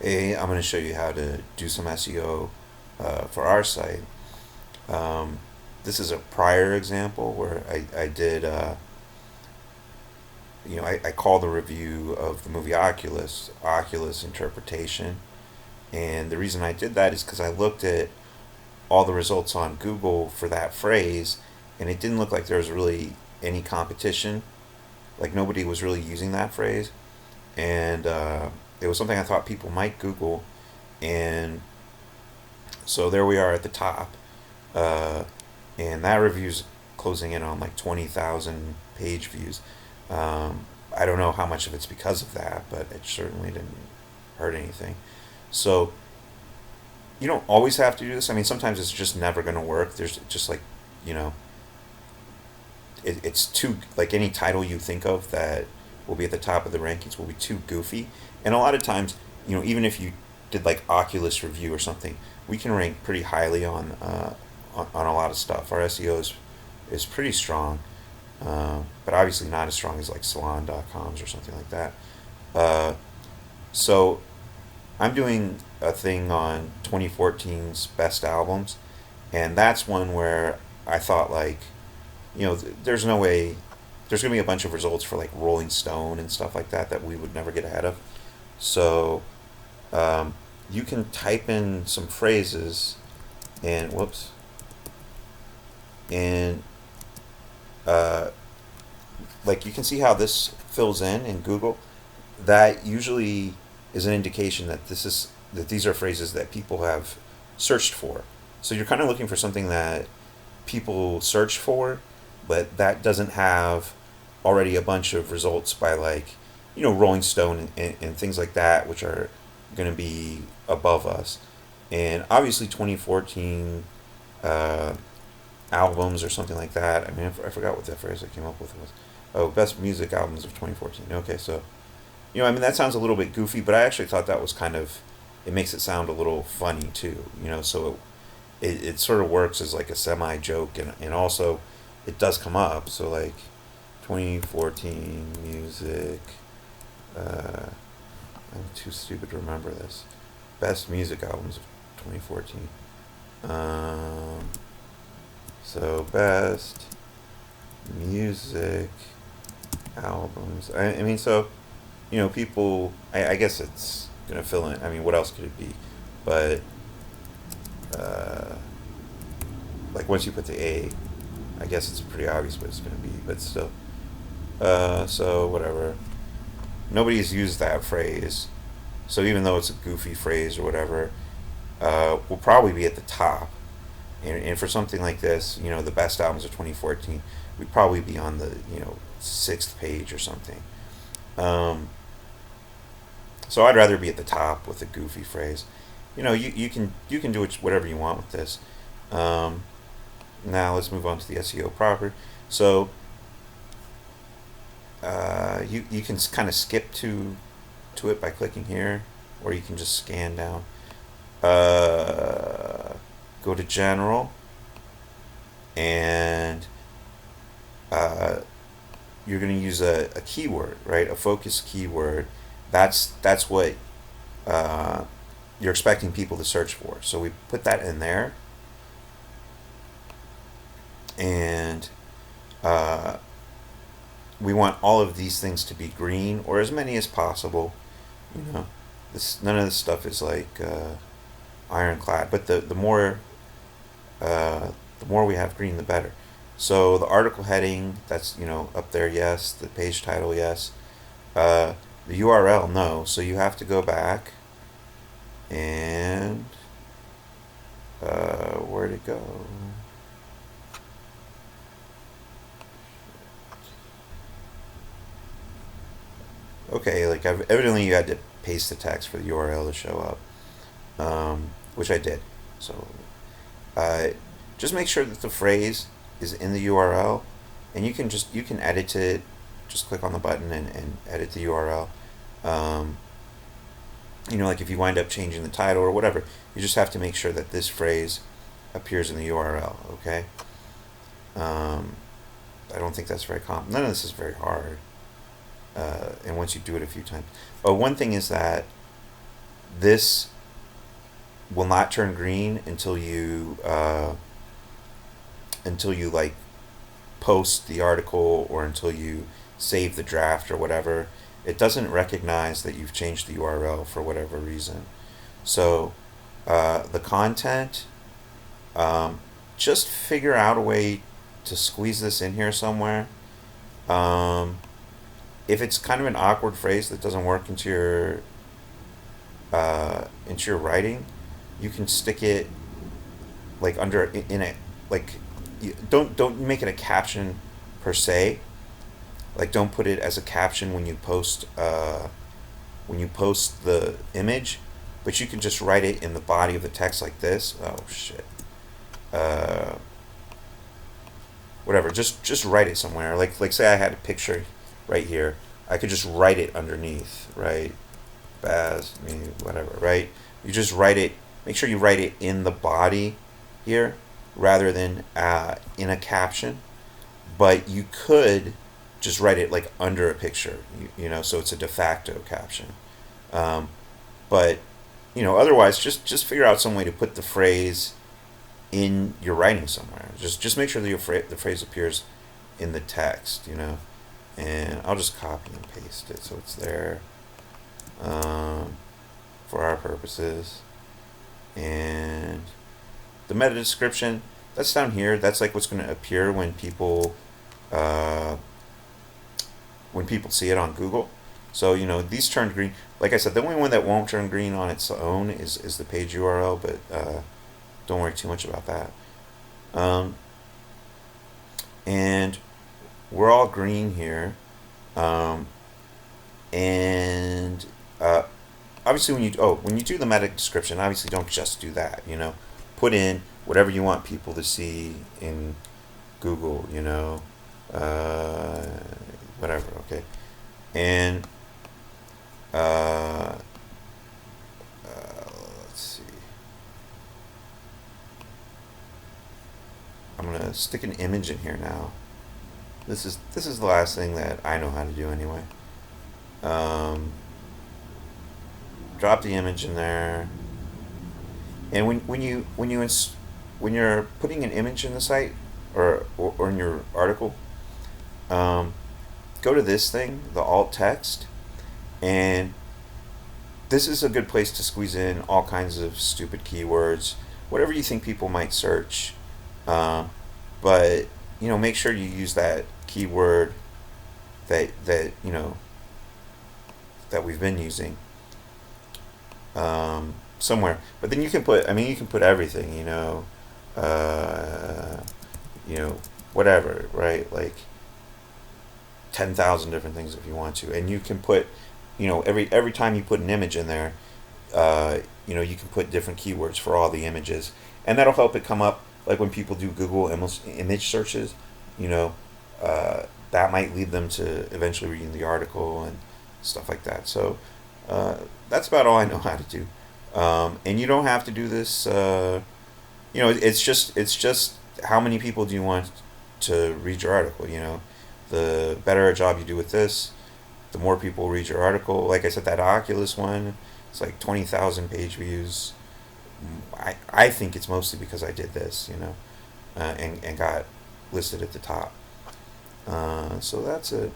I'm going to show you how to do some SEO for our site. Um, this is a prior example where I did, I called a review of the movie Oculus Interpretation. And the reason I did that is because I looked at all the results on Google for that phrase, and it didn't look like there was really any competition. Like nobody was really using that phrase. And it was something I thought people might Google. And so there we are at the top. Uh, and that review's closing in on like 20,000 page views. I don't know how much of it's because of that, but it certainly didn't hurt anything. So you don't always have to do this. I mean, sometimes it's just never going to work. There's just like, you know, it's too, like any title you think of that will be at the top of the rankings will be too goofy. And a lot of times, even if you did like Oculus review or something, we can rank pretty highly on a lot of stuff. Our SEO is pretty strong, but obviously not as strong as like salon.coms or something like that. Uh, so I'm doing a thing on 2014's best albums, and that's one where I thought like, there's no way there's gonna be a bunch of results for like Rolling Stone and stuff like that we would never get ahead of. So um, you can type in some phrases and whoops and uh, like you can see how this fills in Google. That usually is an indication that these are phrases that people have searched for. So you're kind of looking for something that people search for, but that doesn't have already a bunch of results by like, Rolling Stone and things like that, which are going to be above us. And obviously 2014 uh, albums or something like that. I mean, I forgot what that phrase I came up with was. Oh, best music albums of 2014. Okay, so I mean, that sounds a little bit goofy, but I actually thought that was kind of, it makes it sound a little funny too, so it sort of works as like a semi joke, and also it does come up. So, like, 2014 music, uh, I'm too stupid to remember this. Best music albums of 2014. So, best music albums. I mean, so people. I guess it's gonna fill in. I mean, what else could it be? But uh, like once you put the A, I guess it's pretty obvious what it's gonna be. But still, so whatever. Nobody's used that phrase, so even though it's a goofy phrase or whatever, we'll probably be at the top. And for something like this, the best albums of 2014, we'd probably be on the sixth page or something. Um, So I'd rather be at the top with a goofy phrase. You can do whatever you want with this. Um, Now let's move on to the SEO proper. So you can kind of skip to it by clicking here, or you can just scan down. Uh, Go to general, and uh, you're going to use a keyword, right? A focus keyword. That's what uh, you're expecting people to search for. So we put that in there, and uh, we want all of these things to be green or as many as possible. You know, none of this stuff is like ironclad, but the more we have green, the better. So the article heading, that's up there, yes. The page title, yes. Uh, the URL, no. So you have to go back and where'd it go? Okay, like evidently you had to paste the text for the URL to show up, which I did. So uh, just make sure that the phrase is in the URL, and you can edit it. Just click on the button and edit the URL. Um, like if you wind up changing the title or whatever, you just have to make sure that this phrase appears in the URL. Okay. Um, I don't think that's very common. None of this is very hard. And once you do it a few times, oh, one thing is that this will not turn green until you like post the article, or until you save the draft or whatever. It doesn't recognize that you've changed the URL for whatever reason. So the content, just figure out a way to squeeze this in here somewhere. Um, if it's kind of an awkward phrase that doesn't work into your writing, you can stick it like under in a like don't make it a caption per se. Like don't put it as a caption when you post the image, but you can just write it in the body of the text like this. Oh shit. Uh, Whatever. Just write it somewhere. Like say I had a picture right here. I could just write it underneath, right? Baz, me, whatever, right? You just write it. Make sure you write it in the body here rather than in a caption. But you could just write it like under a picture, so it's a de facto caption. Um, but otherwise, just figure out some way to put the phrase in your writing somewhere. Just make sure that the phrase appears in the text, and I'll just copy and paste it so it's there um, for our purposes. And the meta description, that's down here. That's like what's going to appear uh, when people see it on Google. So these turned green. Like I said, the only one that won't turn green on its own is the page URL, but don't worry too much about that. Um, and we're all green here. Um, and obviously, when you do the meta description, obviously don't just do that. Put in whatever you want people to see in Google. Uh, Whatever. Okay, and uh, let's see. I'm gonna stick an image in here now. This is the last thing that I know how to do anyway. Um, Drop the image in there, and when you're putting an image in the site or in your article, um, go to this thing, the alt text, and this is a good place to squeeze in all kinds of stupid keywords, whatever you think people might search. Um, but make sure you use that keyword that that we've been using somewhere. But then you can put everything, uh, whatever, right? Like 10,000 different things if you want to, and you can put, every time you put an image in there, you can put different keywords for all the images, and that'll help it come up. Like when people do Google image searches, you know, that might lead them to eventually reading the article and stuff like that. So that's about all I know how to do. And you don't have to do this. It's just how many people do you want to read your article? The better a job you do with this, the more people read your article. Like I said, that Oculus one, it's like 20,000 page views. I think it's mostly because I did this, and got listed at the top. So that's it.